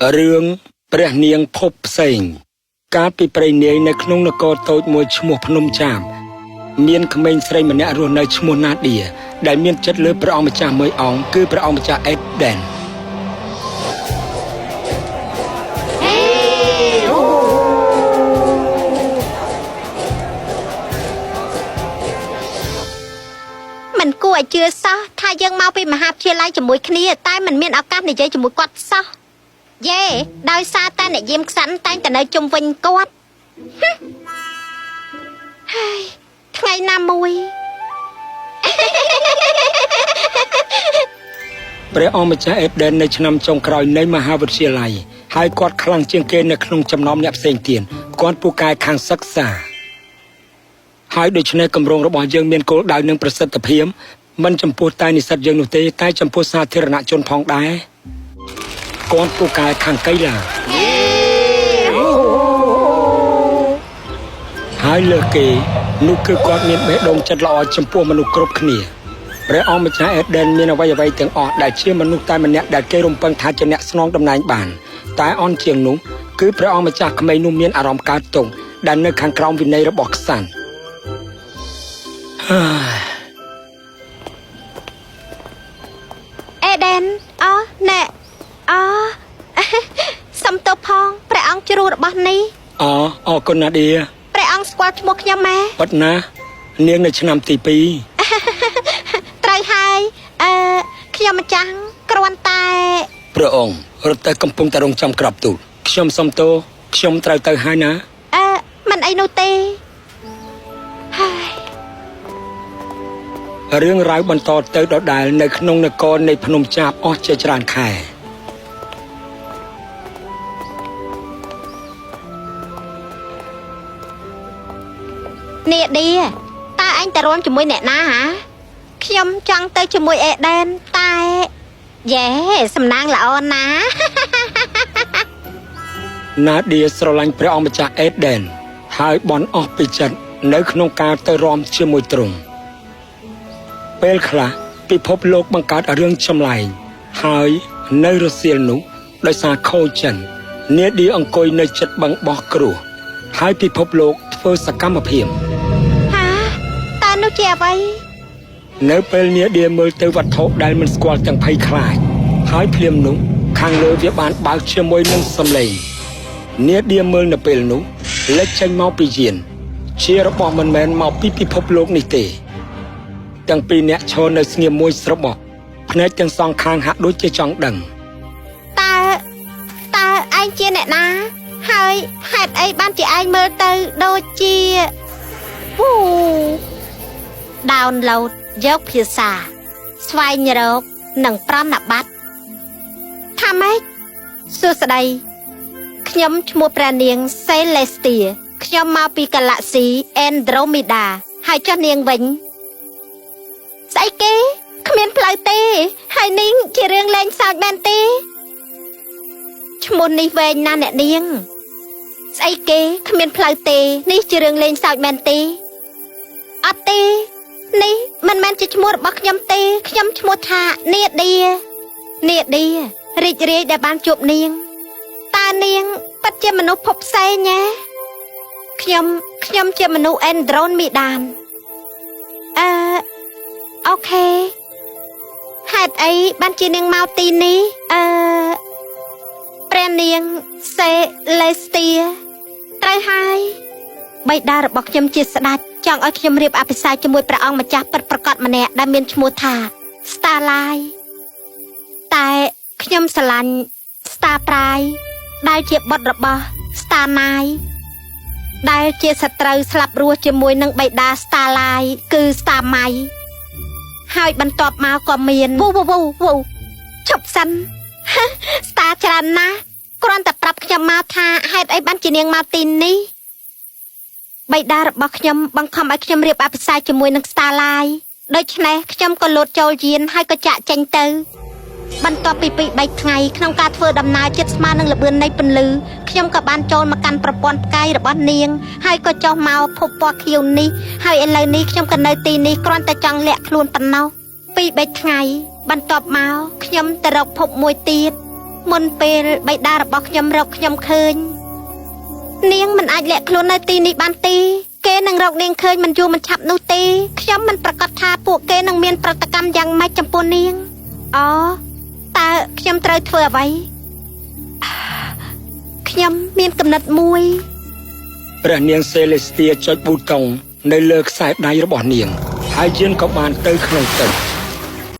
រឿងព្រះនាងភពផ្សេងកាលពីព្រៃនាយនៅក្នុងនគរតូចមួយឈ្មោះភ្នំចាមមានក្មេងស្រីម្នាក់រស់នៅឈ្មោះណាឌៀដែលមានចិត្តលើព្រះអង្គម្ចាស់មួយអង្គគឺព្រះអង្គម្ចាស់អេដែនមិនគួរឲ្យជឿសោះថាយើងមកពីមហាវិទ្យាល័យជាមួយគ្នាតែមិនមានឱកាសនិយាយជាមួយគាត់សោះយេដោយសារតែអ្នកយាមខ្សាន់តែងតែនៅជុំវិញគាត់ហើយថ្ងៃណាមួយព្រះអង្គម្ចាស់អេដែននៅឆ្នាំចុងក្រោយនៃមហាវិទ្យាល័យហើយគាត់ខ្លាំងជាងគេនៅក្នុងចំណោមអ្នកផ្សេងទៀតគាត់ពូកែខាងសិក្សាហើយដូច្នេះគម្រោងរបស់យើងមានគោលដៅនិងប្រសិទ្ធភាពមិនចំពោះតែនិស្សិតយើងនោះទេតែចំពោះសាធារណជនផងដែរគាត់ពូកែខាងកីឡាហើយលើគេនោះគឺគាត់មានបេះដូងចិត្តល្អចំពោះមនុស្សគ្រប់គ្នាព្រះអង្គម្ចាស់អេដែនមានអ្វីៗទាំងអស់ដែលជាមនុស្សតែម្នាក់ដែលគេរំពឹងថាជាអ្នកស្នងតំណែងបានតែអន់ជាងនោះគឺព្រះអង្គម្ចាស់ក្មេងនោះមានអារម្មណ៍កើតទុក្ខដែលនៅខាងក្រោមវិន័យរបស់ក្សត្រអេដែនណែសំទោសផងព្រះអង្គជ្រូរបស់នេះអរគុណណាឌៀព្រះអង្គស្គាល់ឈ្មោះខ្ញុំម៉ែពិតណានាងនៅឆ្នាំទី2ត្រូវហើយខ្ញុំម្ចាស់គ្រាន់តែព្រះអង្គរត់ទៅកំពុងតែរងចាំក្របទូលខ្ញុំសុំទោសខ្ញុំត្រូវទៅហើយណាមិនអីនោះទេរឿងរ៉ាវបន្តទៅដដែលនៅក្នុងនគរនៃភ្នំចាបអស់ជាច្រើនខែនាឌីតើអញទៅរួមជាមួយអ្នកណាហ៎ខ្ញុំចង់ទៅជាមួយអេដែនតែយេសំណាងល្អណាស់ណាឌីស្រឡាញ់ព្រះអង្គម្ចាស់អេដែនហើយបន់អស់ពីចិត្តនៅក្នុងការទៅរួមជាមួយទ្រង់ពេលខ្លះពិភពលោកបង្កើតរឿងចម្លែកហើយនៅរសៀលនោះដោយសារខូចចិននាឌីអង្គុយនៅចិត្តបឹងបោះគ្រោះហើយពិភពលោកធ្វើសកម្មភាពតើនោះជាអ្វីនៅពេលនាឌីមើលទៅវត្ថុដែលមិនស្គាល់ទាំងភ័យខ្លាចហើយភ្លាមនោះខាងលើវាបានបើកជាមួយនឹងសំឡេងនាឌីមើលនៅពេលនោះលេចចេញមកពីយានជារបស់មិនមែនមកពីពិភពលោកនេះទេទាំងពីរអ្នកឈរនៅស្ងៀមមួយស្របភ្នែកទាំងសងខាងហាក់ដូចជាចង់ដឹងតើឯងជាអ្នកណាហើយហេតុអីបានជាឯងមើលទៅដូចជាdownload យកភាសាស្វែងរកនិងប្រណិប័តថាម៉េចសួស្តីខ្ញុំឈ្មោះព្រះនាង Celestia ខ្ញុំមកពីកាឡាក់ស៊ី Andromeda ហើយចុះនាងវិញស្អីគេគ្មានផ្លូវទេហើយនាងជារឿងលេងសើចមែនទេឈ្មោះនេះវែងណាស់អ្នកនាងស្អីគេគ្មានផ្លូវទេនេះជារឿងលេងសើចមែនទេអត់ទេនេះមិនមែនជាឈ្មោះរបស់ខ្ញុំទេខ្ញុំឈ្មោះថានាឌីរីករាយដែលបានជួបនាងតើនាងពិតជាមនុស្សភពផ្សេងណាខ្ញុំជាមនុស្ស Andromeda អូខេហេតុអីបានជានាងមកទីនេះព្រះនាង Celestia ត្រូវហើយបិតារបស់ខ្ញុំជាស្ដេចចង់ឲ្យខ្ញុំរៀបអភិសេកជាមួយព្រះអង្គម្ចាស់ពិតប្រាកដម្នាក់ដែលមានឈ្មោះថា Starlight តែខ្ញុំស្រឡាញ់ Star Pride ដែលជាបុត្ររបស់ Star Night ដែលជាសត្រូវស្លាប់រស់ជាមួយនឹងបិតា Starlight គឺ Star Mai ហើយបន្ទាប់មកក៏មានឈប់សិន Star ច្រើនណាស់គ្រាន់តែប្រាប់ខ្ញុំមកថាហេតុអីបានជានាងមកទីនេះបិតារបស់ខ្ញុំបង្ខំឲ្យខ្ញុំរៀបអភិសេកជាមួយនឹង Starlight ដូច្នេះខ្ញុំក៏លោតចូលយានហើយក៏ចាក់ចេញទៅបន្ទាប់ពី2-3ថ្ងៃក្នុងការធ្វើដំណើរជិតស្មើនឹងល្បឿននៃពន្លឺខ្ញុំក៏បានចូលមកកាន់ប្រព័ន្ធផ្កាយរបស់នាងហើយក៏ចុះមកភពពណ៌ខៀវនេះហើយឥឡូវនេះខ្ញុំក៏នៅទីនេះគ្រាន់តែចង់លាក់ខ្លួនប៉ុណ្ណោះ2-3ថ្ងៃបន្ទាប់មកខ្ញុំទៅរកភពមួយទៀត មុនពេលបិតារបស់ខ្ញុំរកខ្ញុំឃើញនាងមិនអាចលាក់ខ្លួននៅទីនេះបានទេគេនឹងរកនាងឃើញមិនយូរមិនឆាប់នោះទេខ្ញុំមិនប្រកាសថាពួកគេនឹងមានប្រតិកម្មយ៉ាងម៉េចចំពោះនាងអូតើខ្ញុំត្រូវធ្វើអ្វីខ្ញុំមានកំណត់មួយព្រះនាងសេលេស្ទាចុចប៊ូតុងនៅលើខ្សែដៃរបស់នាងហើយយានក៏បានទៅក្នុងទឹក